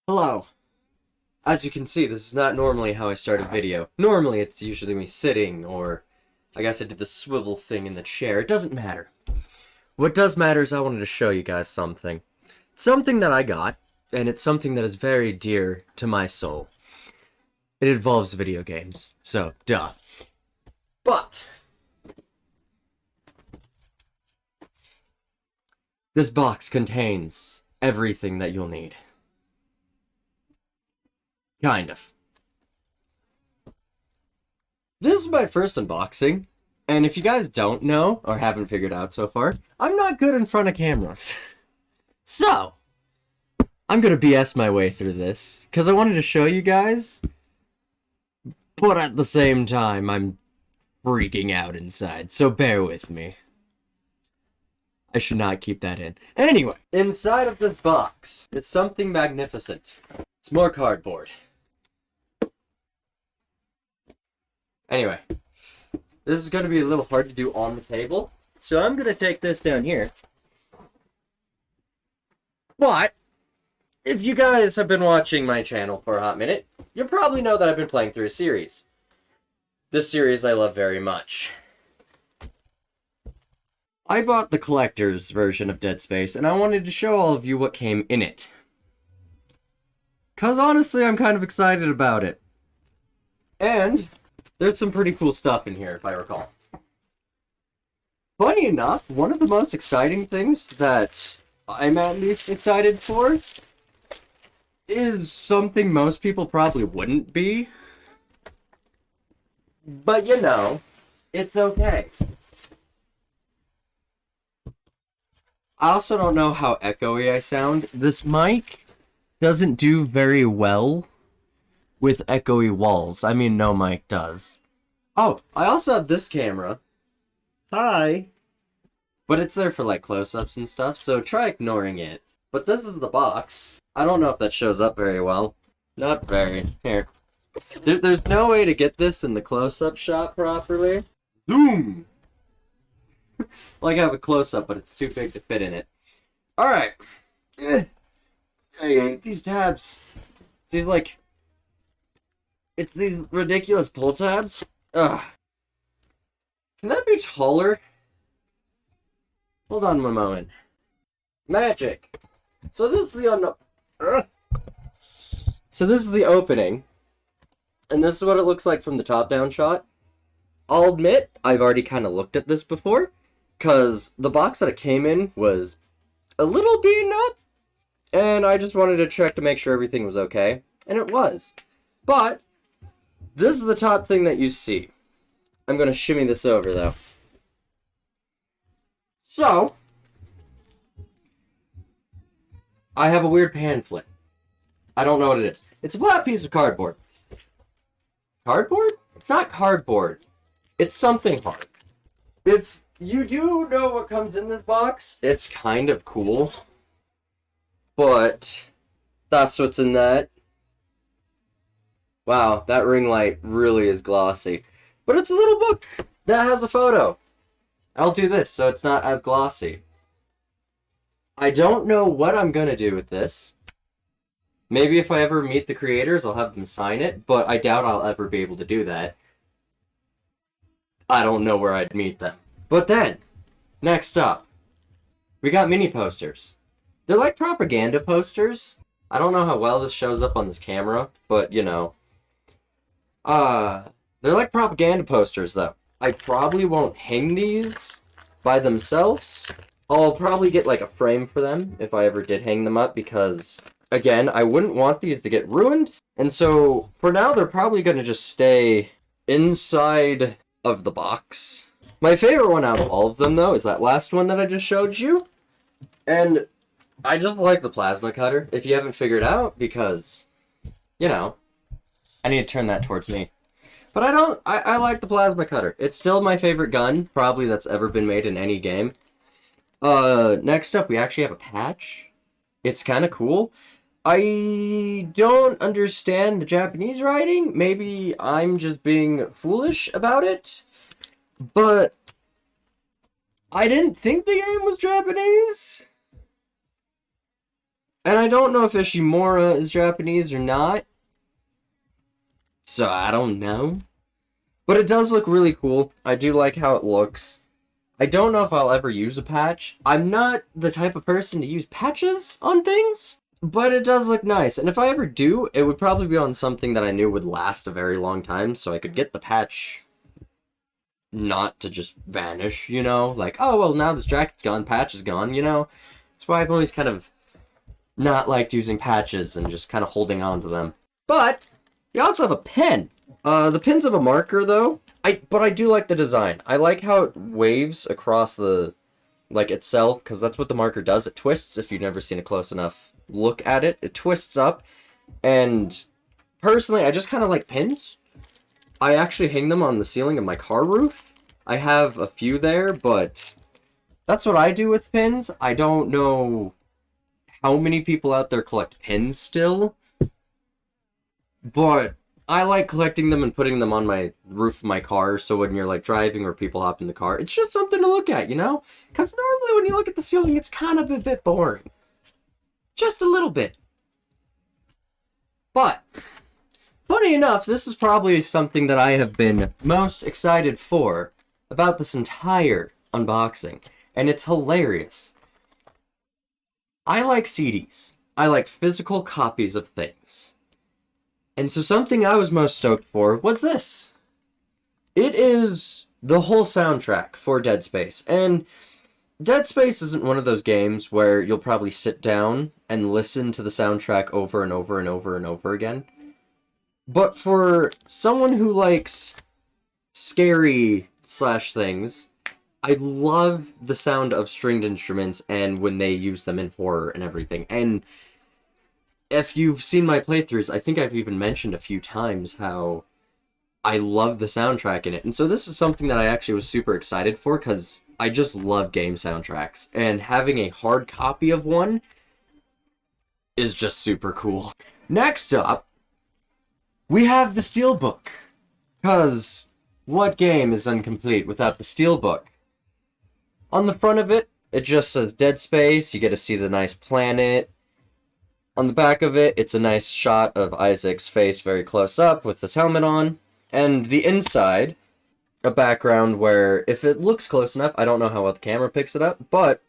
Hello. As you can see, this is not normally how I start a video. Normally it's usually me sitting, or I guess I did the swivel thing in the chair. It doesn't matter. What does matter is I wanted to show you guys something. Something that I got, and it's something that is very dear to my soul. It involves video games, so duh. But this box contains everything that you'll need. Kind of. This is my first unboxing, and if you guys don't know, or haven't figured out so far, I'm not good in front of cameras. So, I'm gonna BS my way through this, because I wanted to show you guys, but at the same time, I'm freaking out inside, so bear with me. I should not keep that in. Anyway, inside of this box, it's something magnificent. It's more cardboard. Anyway, this is going to be a little hard to do on the table, so I'm going to take this down here. But, if you guys have been watching my channel for a hot minute, you probably know that I've been playing through a series. This series I love very much. I bought the Collators version of Dead Space, and I wanted to show all of you what came in it. 'Cause honestly, I'm kind of excited about it. And there's some pretty cool stuff in here, if I recall. Funny enough, one of the most exciting things that I'm at least excited for is something most people probably wouldn't be. But you know, it's okay. I also don't know how echoey I sound. This mic doesn't do very well with echoey walls. I mean, no mic does. Oh, I also have this camera. Hi. But it's there for, like, close-ups and stuff, so try ignoring it. But this is the box. I don't know if that shows up very well. Not very. Here. There's no way to get this in the close-up shot properly. Zoom! Like, I have a close-up, but it's too big to fit in it. Alright. I hate these tabs. It's these ridiculous pull tabs. Ugh. Can that be taller? Hold on one moment. Magic. So this is the opening. And this is what it looks like from the top-down shot. I'll admit, I've already kind of looked at this before, because the box that it came in was a little beaten up, and I just wanted to check to make sure everything was okay, and it was. But this is the top thing that you see. I'm going to shimmy this over, though. So, I have a weird pamphlet. I don't know what it is. It's a flat piece of cardboard. Cardboard? It's not cardboard. It's something hard. If you do know what comes in this box, it's kind of cool. But that's what's in that. Wow, that ring light really is glossy. But it's a little book that has a photo. I'll do this so it's not as glossy. I don't know what I'm gonna do with this. Maybe if I ever meet the creators, I'll have them sign it, but I doubt I'll ever be able to do that. I don't know where I'd meet them. But then, next up, we got mini posters. They're like propaganda posters. I don't know how well this shows up on this camera, but you know. They're like propaganda posters, though. I probably won't hang these by themselves. I'll probably get, like, a frame for them if I ever did hang them up, because, again, I wouldn't want these to get ruined. And so, for now, they're probably going to just stay inside of the box. My favorite one out of all of them, though, is that last one that I just showed you. And I just like the plasma cutter, if you haven't figured out, because, you know, I need to turn that towards me. But I like the plasma cutter. It's still my favorite gun, probably, that's ever been made in any game. Next up, we actually have a patch. It's kind of cool. I don't understand the Japanese writing. Maybe I'm just being foolish about it. But I didn't think the game was Japanese. And I don't know if Ishimura is Japanese or not. So I don't know. But it does look really cool. I do like how it looks. I don't know if I'll ever use a patch. I'm not the type of person to use patches on things. But it does look nice. And if I ever do, it would probably be on something that I knew would last a very long time. So I could get the patch not to just vanish, you know? Like, oh, well, now this jacket's gone, patch is gone, you know? That's why I've always kind of not liked using patches and just kind of holding on to them. But you also have a pen. The pen's of a marker, though. But I do like the design. I like how it waves across the, like, itself, because that's what the marker does. It twists, if you've never seen a close enough look at it. It twists up, and personally, I just kind of like pins. I actually hang them on the ceiling of my car roof. I have a few there, but that's what I do with pins. I don't know how many people out there collect pins still, but I like collecting them and putting them on my roof of my car, so when you're, like, driving or people hop in the car, it's just something to look at, you know? Because normally when you look at the ceiling, it's kind of a bit boring. Just a little bit. But funny enough, this is probably something that I have been most excited for about this entire unboxing, and it's hilarious. I like CDs. I like physical copies of things. And so something I was most stoked for was this. It is the whole soundtrack for Dead Space. And Dead Space isn't one of those games where you'll probably sit down and listen to the soundtrack over and over and over and over again. But for someone who likes scary slash things, I love the sound of stringed instruments and when they use them in horror and everything. And if you've seen my playthroughs, I think I've even mentioned a few times how I love the soundtrack in it. And so this is something that I actually was super excited for because I just love game soundtracks. And having a hard copy of one is just super cool. Next up, we have the Steelbook. Because what game is incomplete without the Steelbook? On the front of it, it just says Dead Space. You get to see the nice planet. On the back of it, it's a nice shot of Isaac's face very close up with his helmet on. And the inside, a background where, if it looks close enough, I don't know how well the camera picks it up, but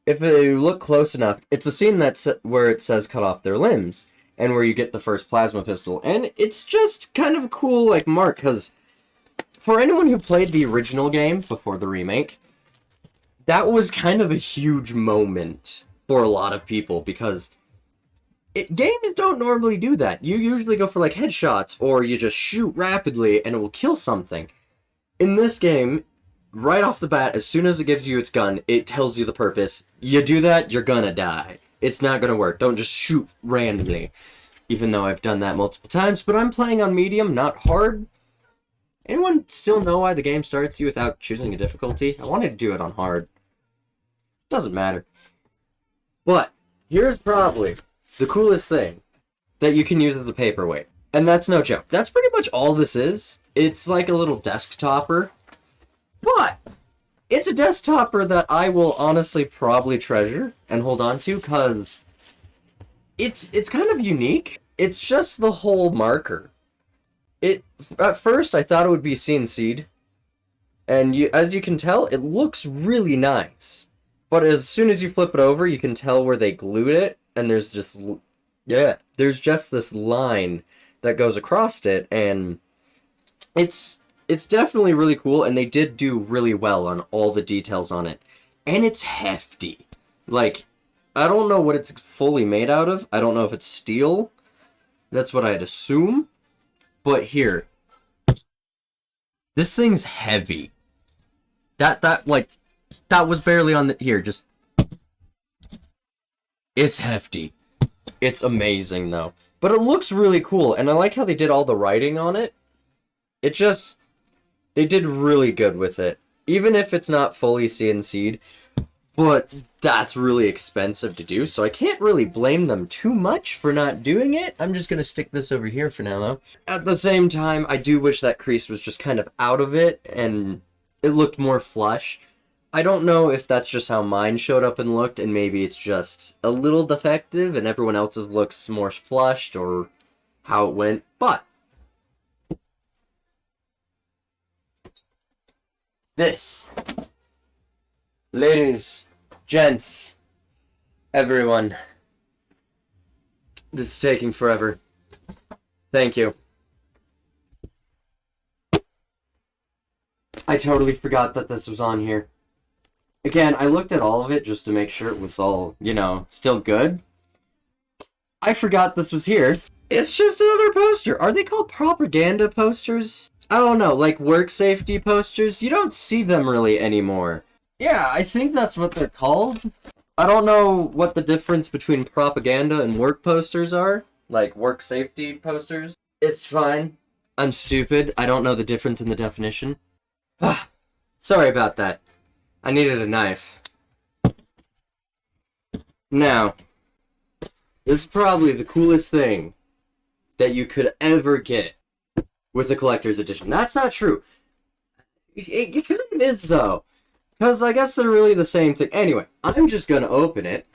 if you look close enough, it's a scene where it says cut off their limbs, and where you get the first plasma pistol. And it's just kind of a cool, like, mark, because for anyone who played the original game before the remake, that was kind of a huge moment for a lot of people, because games don't normally do that. You usually go for, like, headshots, or you just shoot rapidly, and it will kill something. In this game, right off the bat, as soon as it gives you its gun, it tells you the purpose. You do that, you're gonna die. It's not gonna work. Don't just shoot randomly. Even though I've done that multiple times, but I'm playing on medium, not hard. Anyone still know why the game starts you without choosing a difficulty? I wanted to do it on hard. Doesn't matter. But here's probably the coolest thing that you can use as a paperweight. And that's no joke. That's pretty much all this is. It's like a little desktopper. But it's a desktopper that I will honestly probably treasure and hold on to, because it's kind of unique. It's just the whole marker. At first I thought it would be CNC'd. And as you can tell, it looks really nice. But as soon as you flip it over, you can tell where they glued it, and there's just this line that goes across it, and it's definitely really cool, and they did do really well on all the details on it. And it's hefty. Like, I don't know what it's fully made out of. I don't know if it's steel. That's what I'd assume. But here, this thing's heavy. That was barely on the... Here, just... It's hefty. It's amazing, though. But it looks really cool, and I like how they did all the writing on it. It just... They did really good with it. Even if it's not fully CNC'd. But that's really expensive to do, so I can't really blame them too much for not doing it. I'm just gonna stick this over here for now, though. At the same time, I do wish that crease was just kind of out of it, and it looked more flush. I don't know if that's just how mine showed up and looked, and maybe it's just a little defective, and everyone else's looks more flushed, or how it went, but this, ladies, gents, everyone, this is taking forever. Thank you. I totally forgot that this was on here. Again, I looked at all of it just to make sure it was all, still good. I forgot this was here. It's just another poster. Are they called propaganda posters? I don't know, like work safety posters? You don't see them really anymore. Yeah, I think that's what they're called. I don't know what the difference between propaganda and work posters are. Like work safety posters. It's fine. I'm stupid. I don't know the difference in the definition. Sorry about that. I needed a knife. Now, this is probably the coolest thing that you could ever get with a collector's edition. That's not true. It kind of is, though. Because I guess they're really the same thing. Anyway, I'm just going to open it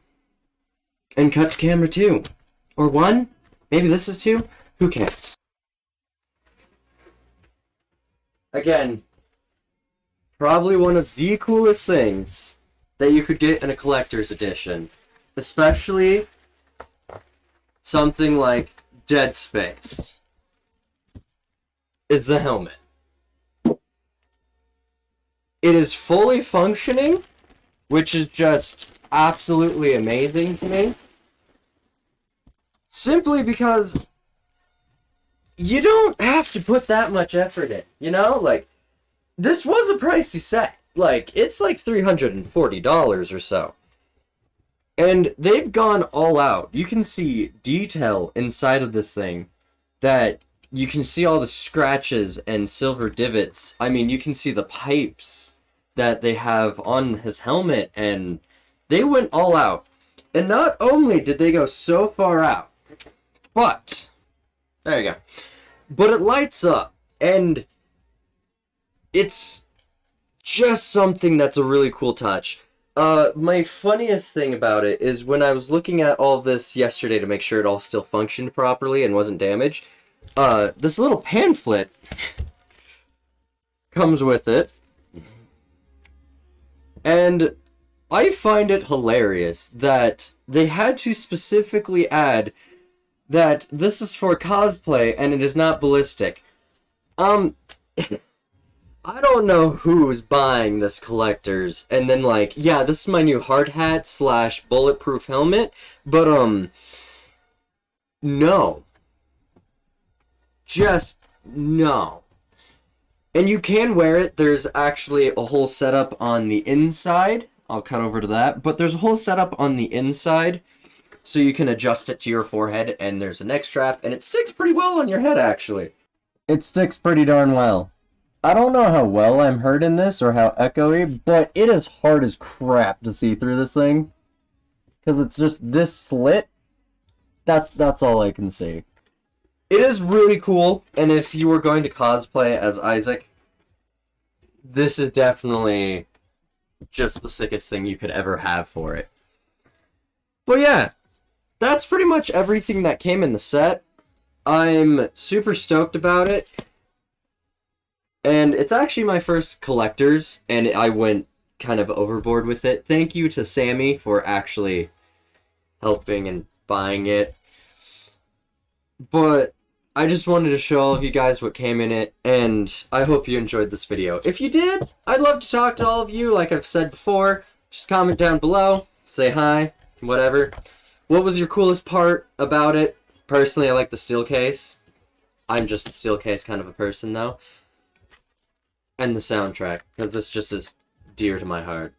and cut to camera 2. Or 1? Maybe this is 2? Who cares? Again, probably one of the coolest things that you could get in a collector's edition. Especially something like Dead Space. Is the helmet. It is fully functioning, which is just absolutely amazing to me. Simply because you don't have to put that much effort in, Like, this was a pricey set. Like, it's like $340 or so. And they've gone all out. You can see detail inside of this thing that you can see all the scratches and silver divots. I mean, you can see the pipes that they have on his helmet, and they went all out. And not only did they go so far out, but, there you go, but it lights up, and it's just something that's a really cool touch. My funniest thing about it is when I was looking at all this yesterday to make sure it all still functioned properly and wasn't damaged, this little pamphlet comes with it, and I find it hilarious that they had to specifically add that this is for cosplay and it is not ballistic. I don't know who's buying this collector's and then like, yeah, this is my new hard hat / bulletproof helmet, but no. Just no. And you can wear it. There's actually a whole setup on the inside. I'll cut over to that. But there's a whole setup on the inside, so you can adjust it to your forehead, and there's a neck strap, and it sticks pretty well on your head, actually. It sticks pretty darn well. I don't know how well I'm heard in this, or how echoey, but it is hard as crap to see through this thing. Because it's just this slit. That's all I can see. It is really cool, and if you were going to cosplay as Isaac, this is definitely just the sickest thing you could ever have for it. But yeah, that's pretty much everything that came in the set. I'm super stoked about it. And it's actually my first collector's, and I went kind of overboard with it. Thank you to Sammy for actually helping and buying it. But I just wanted to show all of you guys what came in it, and I hope you enjoyed this video. If you did, I'd love to talk to all of you, like I've said before. Just comment down below, say hi, whatever. What was your coolest part about it? Personally, I like the steel case. I'm just a steel case kind of a person, though. And the soundtrack, because this just is dear to my heart.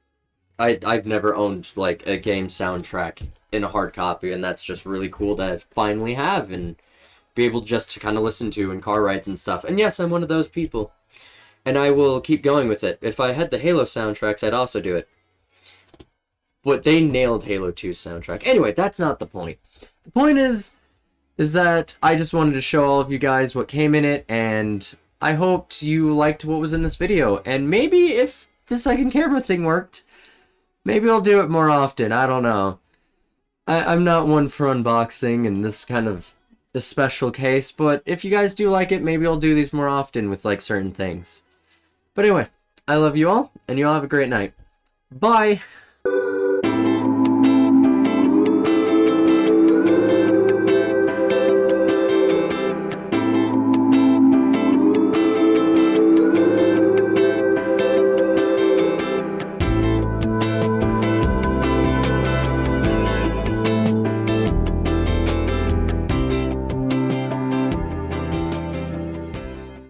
I've never owned, like, a game soundtrack in a hard copy, and that's just really cool to finally have, and be able just to kind of listen to in car rides and stuff. And yes, I'm one of those people. And I will keep going with it. If I had the Halo soundtracks, I'd also do it. But they nailed Halo 2's soundtrack. Anyway, that's not the point. The point is that I just wanted to show all of you guys what came in it, and I hoped you liked what was in this video. And maybe if the second camera thing worked. Maybe I'll do it more often. I don't know. I'm not one for unboxing in this kind of a special case, but if you guys do like it, maybe I'll do these more often with like certain things. But anyway, I love you all, and you all have a great night. Bye!